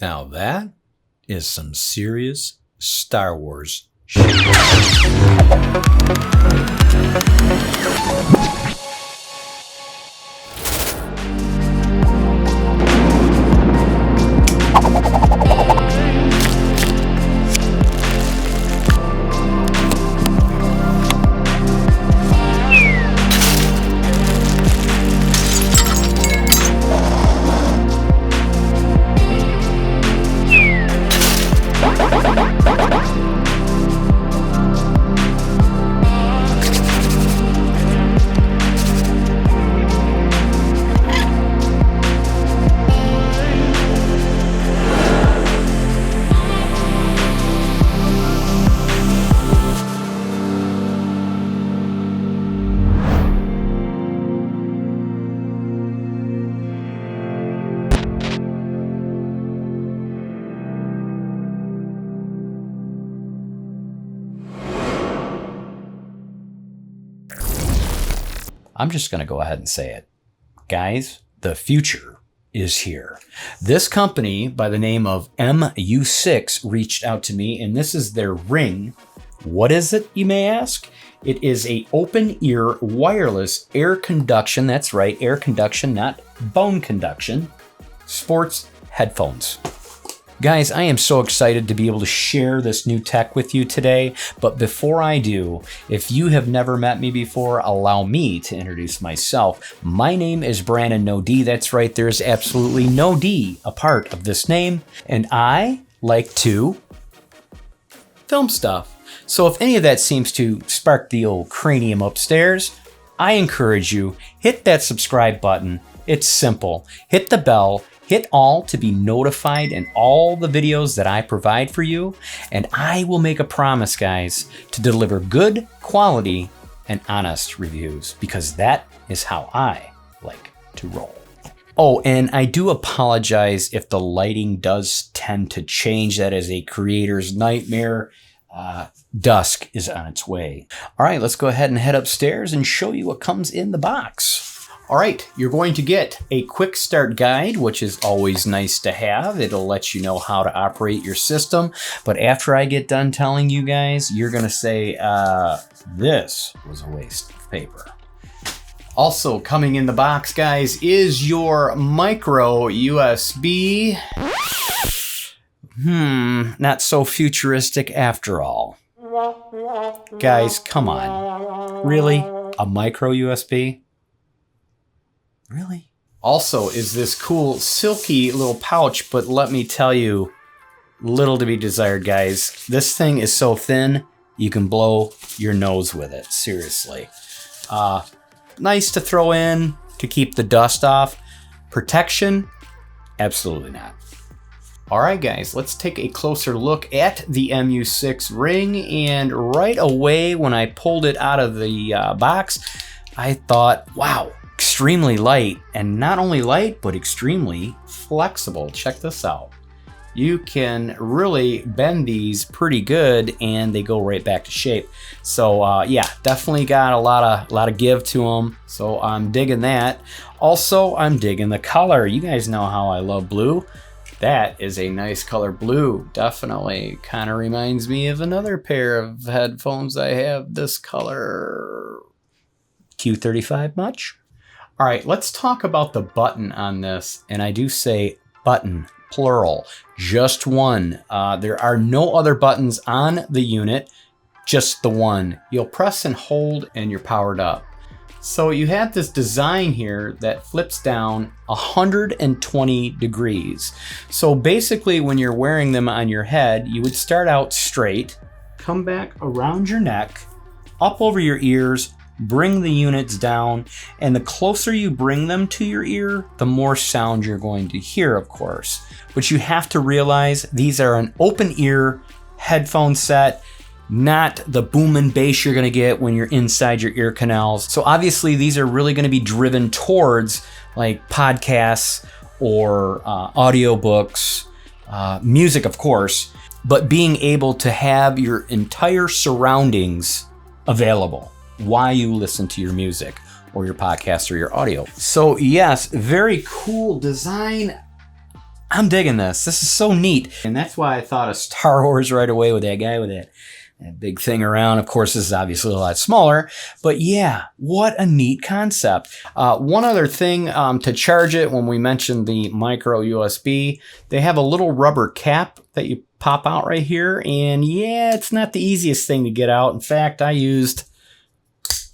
Now that is some serious Star Wars shit. I'm just going to go ahead and say it. Guys, the future is here. This company by the name of MU6 reached out to me, and this is their ring. What is it, you may ask? It is a open ear wireless air conduction. That's right, air conduction, not bone conduction. Sports headphones. Guys, I am so excited to be able to share this new tech with you today. But before I do, if you have never met me before, allow me to introduce myself. My name is Brannon No. That's right, there's absolutely no D a part of this name. And I like to film stuff. So if any of that seems to spark the old cranium upstairs, I encourage you, hit that subscribe button. It's simple. Hit the bell. Hit all to be notified in all the videos that I provide for you, and I will make a promise, guys, to deliver good quality and honest reviews, because that is how I like to roll. Oh, and I do apologize if the lighting does tend to change. That is a creator's nightmare. Dusk is on its way. All right, let's go ahead and head upstairs and show you what comes in the box. All right, you're going to get a quick start guide, which is always nice to have. It'll let you know how to operate your system. But after I get done telling you guys, you're going to say, this was a waste of paper. Also coming in the box, guys, is your micro USB. Not so futuristic after all. Guys, come on. Really? A micro USB? Really? Also is this cool silky little pouch, but let me tell you, little to be desired, guys. This thing is so thin, you can blow your nose with it, seriously. Nice to throw in to keep the dust off. Protection? Absolutely not. All right, guys, let's take a closer look at the MU6 Ring. And right away, when I pulled it out of the box, I thought, wow, extremely light, and not only light, but extremely flexible. Check this out. You can really bend these pretty good and they go right back to shape. So yeah, definitely got a lot of give to them. So I'm digging that. Also, I'm digging the color. You guys know how I love blue. That is a nice color blue. Definitely kind of reminds me of another pair of headphones I have this color. Q35 much? All right, let's talk about the button on this. And I do say button, plural, just one. There are no other buttons on the unit, just the one. You'll press and hold and you're powered up. So you have this design here that flips down 120 degrees. So basically when you're wearing them on your head, you would start out straight, come back around your neck, up over your ears, bring the units down, and the closer you bring them to your ear, the more sound you're going to hear, of course. But you have to realize these are an open ear headphone set, not the boom and bass you're going to get when you're inside your ear canals. So obviously these are really going to be driven towards like podcasts or audiobooks, music, of course, but being able to have your entire surroundings available while you listen to your music or your podcast or your audio. So yes, very cool design. I'm digging this. This is so neat. And that's why I thought of Star Wars right away with that guy with that big thing around. Of course, this is obviously a lot smaller, but yeah, what a neat concept. One other thing to charge it, when we mentioned the micro USB, they have a little rubber cap that you pop out right here. And yeah, it's not the easiest thing to get out. In fact, I used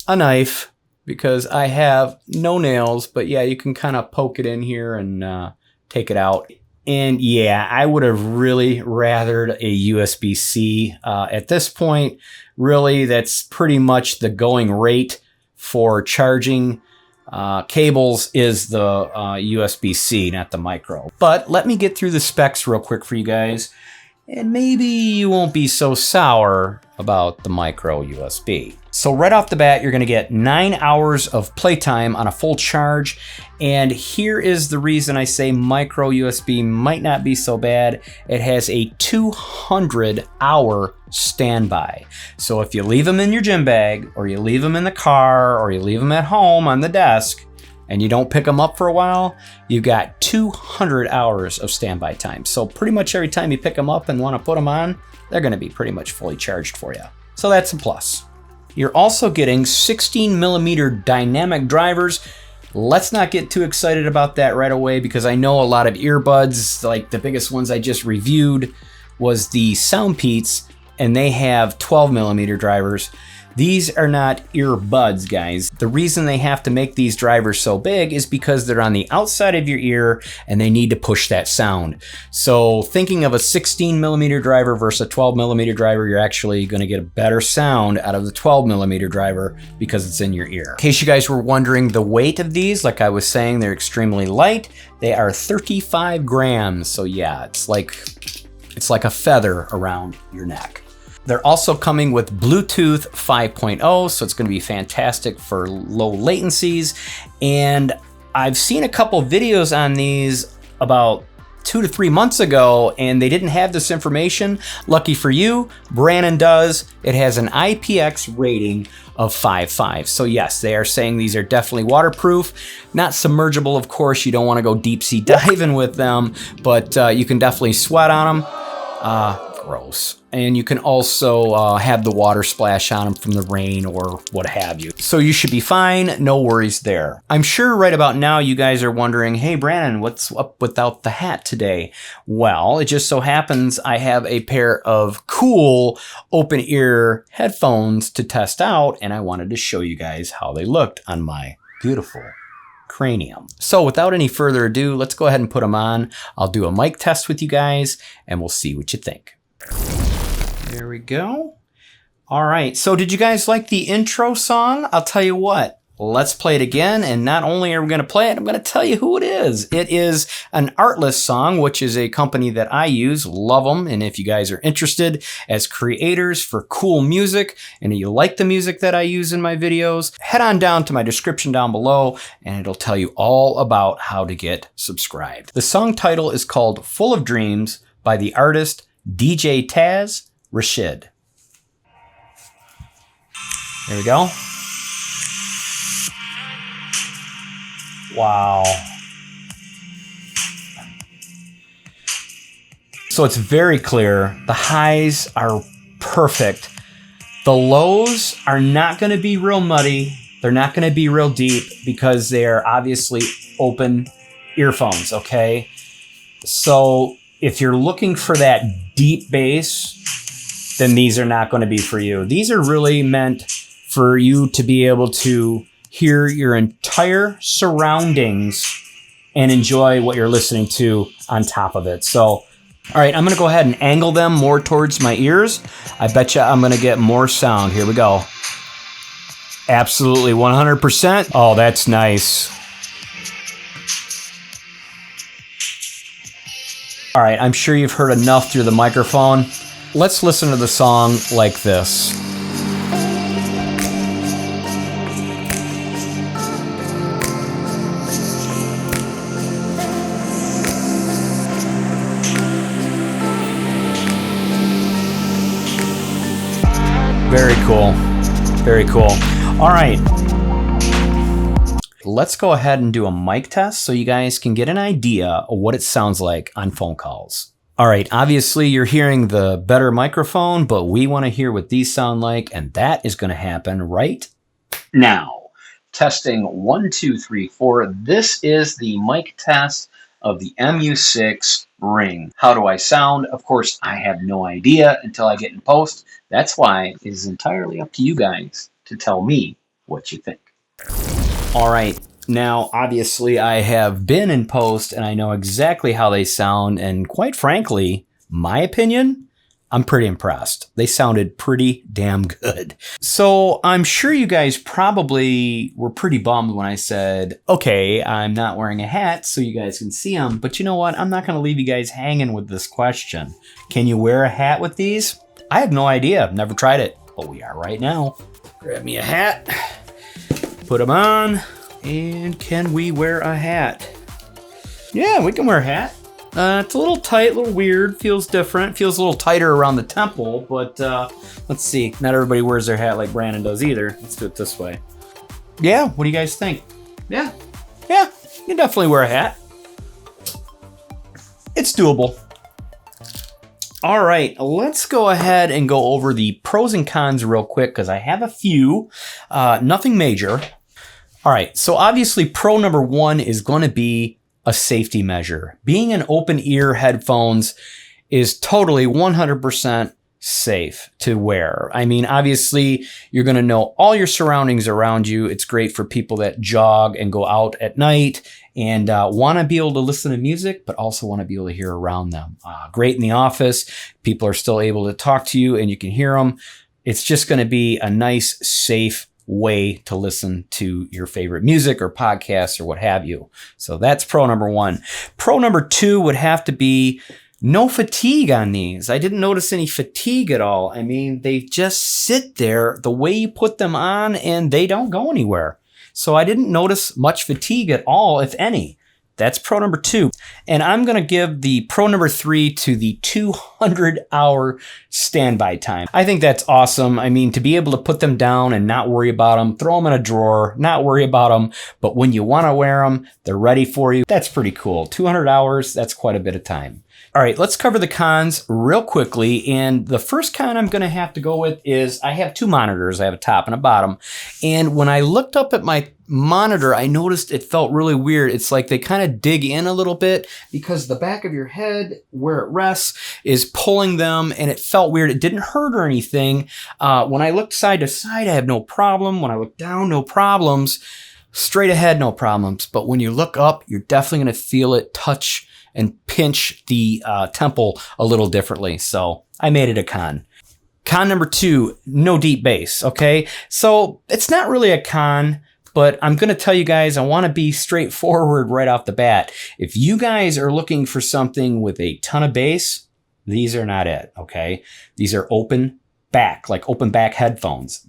a knife because I have no nails, but yeah, you can kind of poke it in here and take it out. And yeah, I would have really rathered a USB-C. At this point, really, that's pretty much the going rate for charging cables is the USB-C, not the micro. But let me get through the specs real quick for you guys, and maybe you won't be so sour about the micro USB. So right off the bat, you're gonna get 9 hours of playtime on a full charge. And here is the reason I say micro USB might not be so bad. It has a 200-hour standby. So if you leave them in your gym bag, or you leave them in the car, or you leave them at home on the desk, and you don't pick them up for a while, you've got 200 hours of standby time. So pretty much every time you pick them up and want to put them on, they're gonna be pretty much fully charged for you. So that's a plus. You're also getting 16mm dynamic drivers. Let's not get too excited about that right away, because I know a lot of earbuds, like the biggest ones I just reviewed was the Soundpeats, and they have 12mm drivers. These are not earbuds, guys. The reason they have to make these drivers so big is because they're on the outside of your ear and they need to push that sound. So thinking of a 16mm driver versus a 12mm driver, you're actually gonna get a better sound out of the 12mm driver because it's in your ear. In case you guys were wondering the weight of these, like I was saying, they're extremely light. They are 35 grams. So yeah, it's like a feather around your neck. They're also coming with Bluetooth 5.0, so it's going to be fantastic for low latencies. And I've seen a couple videos on these about 2 to 3 months ago, and they didn't have this information. Lucky for you, Brannon does. It has an IPX rating of 5.5. So yes, they are saying these are definitely waterproof. Not submergible, of course. You don't want to go deep sea diving with them, but you can definitely sweat on them. Gross. And you can also have the water splash on them from the rain or what have you. So you should be fine, no worries there. I'm sure right about now you guys are wondering, hey Brannon, what's up without the hat today? Well, it just so happens I have a pair of cool open ear headphones to test out, and I wanted to show you guys how they looked on my beautiful cranium. So without any further ado, let's go ahead and put them on. I'll do a mic test with you guys and we'll see what you think. There we go. All right, so did you guys like the intro song? I'll tell you what, let's play it again. And not only are we gonna play it, I'm gonna tell you who it is. It is an ARTLIST song, which is a company that I use, love them. And if you guys are interested as creators for cool music, and you like the music that I use in my videos, head on down to my description down below, and it'll tell you all about how to get subscribed. The song title is called Full of Dreams by the artist DJ Taz Rashid. There we go. Wow. So it's very clear. The highs are perfect. The lows are not going to be real muddy. They're not going to be real deep because they're obviously open earphones, okay? So if you're looking for that deep bass, then these are not going to be for you. These are really meant for you to be able to hear your entire surroundings and enjoy what you're listening to on top of it. So, all right, I'm going to go ahead and angle them more towards my ears. I bet you I'm going to get more sound. Here we go. Absolutely 100%. Oh, that's nice. All right, I'm sure you've heard enough through the microphone. Let's listen to the song like this. Very cool. Very cool. All right. let's go ahead and do a mic test so you guys can get an idea of what it sounds like on phone calls. All right, obviously you're hearing the better microphone, but we want to hear what these sound like, and that is going to happen right now. Testing 1, 2, 3, 4. This is the mic test of the MU6 Ring. How do I sound? Of course, I have no idea until I get in post. That's why it is entirely up to you guys to tell me what you think. All right. Now, obviously, I have been in post and I know exactly how they sound. And quite frankly, my opinion, I'm pretty impressed. They sounded pretty damn good. So I'm sure you guys probably were pretty bummed when I said, okay, I'm not wearing a hat so you guys can see them. But you know what? I'm not going to leave you guys hanging with this question. Can you wear a hat with these? I have no idea. I've never tried it, but we are right now. Grab me a hat, put them on, and can we wear a hat? Yeah, we can wear a hat. It's a little tight, a little weird, feels different, feels a little tighter around the temple, but let's see. Not everybody wears their hat like Brannon does either. Let's do it this way. Yeah, what do you guys think? Yeah, you can definitely wear a hat. It's doable. All right, let's go ahead and go over the pros and cons real quick because I have a few, nothing major. All right, so obviously pro number 1 is going to be a safety measure. Being an open ear headphones is totally 100% safe to wear. I mean, obviously you're going to know all your surroundings around you. It's great for people that jog and go out at night and want to be able to listen to music, but also want to be able to hear around them. Great in the office. People are still able to talk to you and you can hear them. It's just going to be a nice, safe way to listen to your favorite music or podcasts or what have you. So that's pro number 1. Pro number 2 would have to be no fatigue on these. I didn't notice any fatigue at all. I mean, they just sit there the way you put them on and they don't go anywhere. So I didn't notice much fatigue at all, if any. That's pro number 2. And I'm going to give the pro number 3 to the 200-hour standby time. I think that's awesome. I mean, to be able to put them down and not worry about them, throw them in a drawer, not worry about them, but when you want to wear them, they're ready for you. That's pretty cool. 200 hours, that's quite a bit of time. All right, let's cover the cons real quickly. And the first con I'm going to have to go with is I have 2 monitors. I have a top and a bottom. And when I looked up at my monitor, I noticed it felt really weird. It's like they kind of dig in a little bit because the back of your head where it rests is pulling them and it felt weird. It didn't hurt or anything. When I looked side to side, I have no problem. When I look down, no problems. Straight ahead, no problems. But when you look up, you're definitely going to feel it touch and pinch the temple a little differently. So I made it a con. Con number 2, no deep bass. Okay. So it's not really a con, but I'm going to tell you guys, I want to be straightforward right off the bat. If you guys are looking for something with a ton of bass, these are not it. Okay. These are open back, like open back headphones.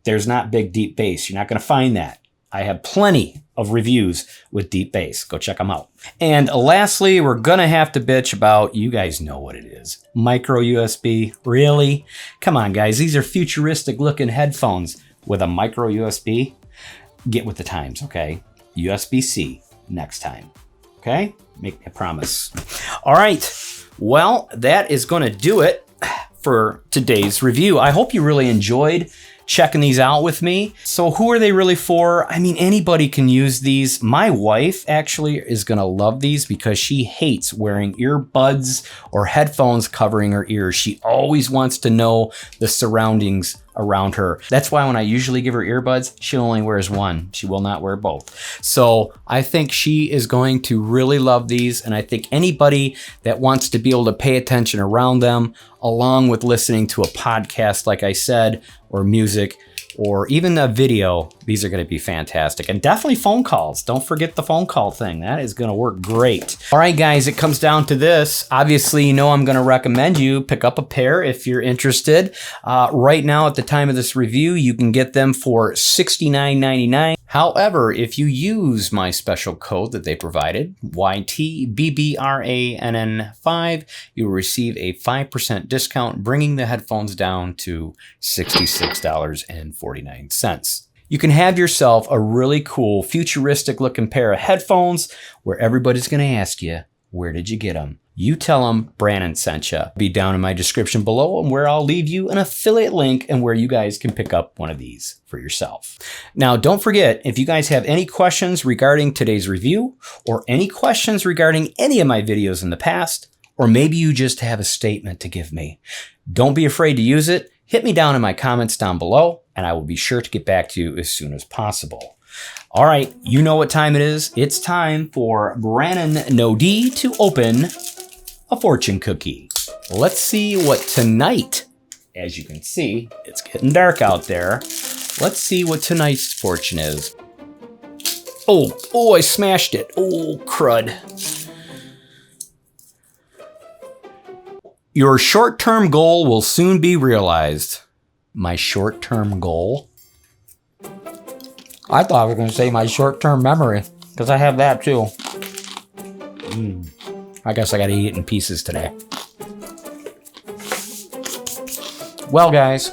There's not big deep bass. You're not going to find that. I have plenty of reviews with deep bass. Go check them out. And lastly, we're going to have to bitch about, you guys know what it is. Micro USB. Really? Come on, guys. These are futuristic looking headphones with a micro USB. Get with the times, okay? USB-C next time. Okay? Make me a promise. All right. Well, that is going to do it for today's review. I hope you really enjoyed checking these out with me. So who are they really for? I mean, anybody can use these. My wife actually is going to love these because she hates wearing earbuds or headphones covering her ears. She always wants to know the surroundings around her. That's why when I usually give her earbuds, she only wears one. She will not wear both. So I think she is going to really love these. And I think anybody that wants to be able to pay attention around them, along with listening to a podcast, like I said, or music, or even a video, these are going to be fantastic. And definitely phone calls. Don't forget the phone call thing. That is going to work great. All right, guys, it comes down to this. Obviously, you know I'm going to recommend you pick up a pair if you're interested. Right now, at the time of this review, you can get them for $69.99. However, if you use my special code that they provided, YTBBRANN5, you will receive a 5% discount, bringing the headphones down to $66.49. you can have yourself a really cool, futuristic looking pair of headphones where everybody's going to ask you, where did you get them? You tell them Brannon sent you. Be down in my description below and where I'll leave you an affiliate link and where you guys can pick up one of these for yourself. Now, don't forget, if you guys have any questions regarding today's review or any questions regarding any of my videos in the past, or maybe you just have a statement to give me, don't be afraid to use it. Hit me down in my comments down below and I will be sure to get back to you as soon as possible. All right, you know what time it is. It's time for Brannon No to open a fortune cookie. Let's see what tonight, as you can see, it's getting dark out there. Let's see what tonight's fortune is. Oh, I smashed it. Oh, crud. Your short-term goal will soon be realized. My short-term goal? I thought I was going to say my short-term memory, because I have that too. I guess I got to eat it in pieces today. Well, guys,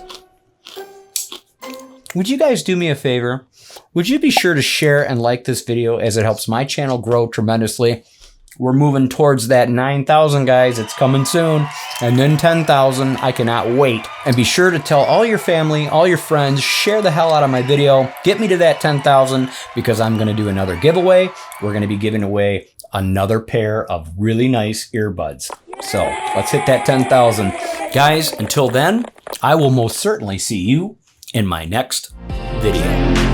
would you guys do me a favor? Would you be sure to share and like this video as it helps my channel grow tremendously? We're moving towards that 9,000, guys. It's coming soon. And then 10,000. I cannot wait. And be sure to tell all your family, all your friends, share the hell out of my video. Get me to that 10,000 because I'm going to do another giveaway. We're going to be giving away another pair of really nice earbuds. So let's hit that 10,000. Guys, until then, I will most certainly see you in my next video.